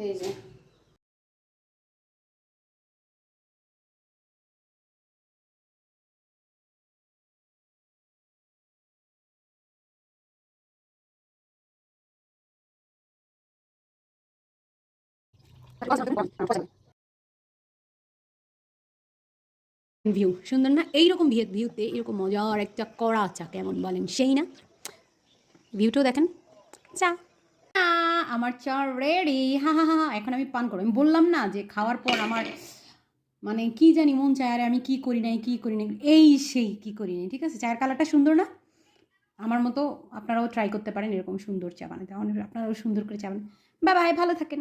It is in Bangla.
এই যে ভিউ সুন্দর না? এইরকম ভিউতে এরকম মজার একটা কড়া চা কেমন বলেন, সেই না? ভিউটাও দেখেন। চা আমার চা রেডি, হা হা হা। এখন আমি পান করবো। আমি বললাম না যে খাওয়ার পর আমার মানে কি জানি মন চায়, আরে আমি কি করি নাই কি করি নাই, এই সেই কি করি নাই। ঠিক আছে, চায়ের কালারটা সুন্দর না? আমার মতো আপনারাও ট্রাই করতে পারেন এরকম সুন্দর চা বানাতে। আপনারাও সুন্দর করে চা বানান। বাই বাই, ভালো থাকেন।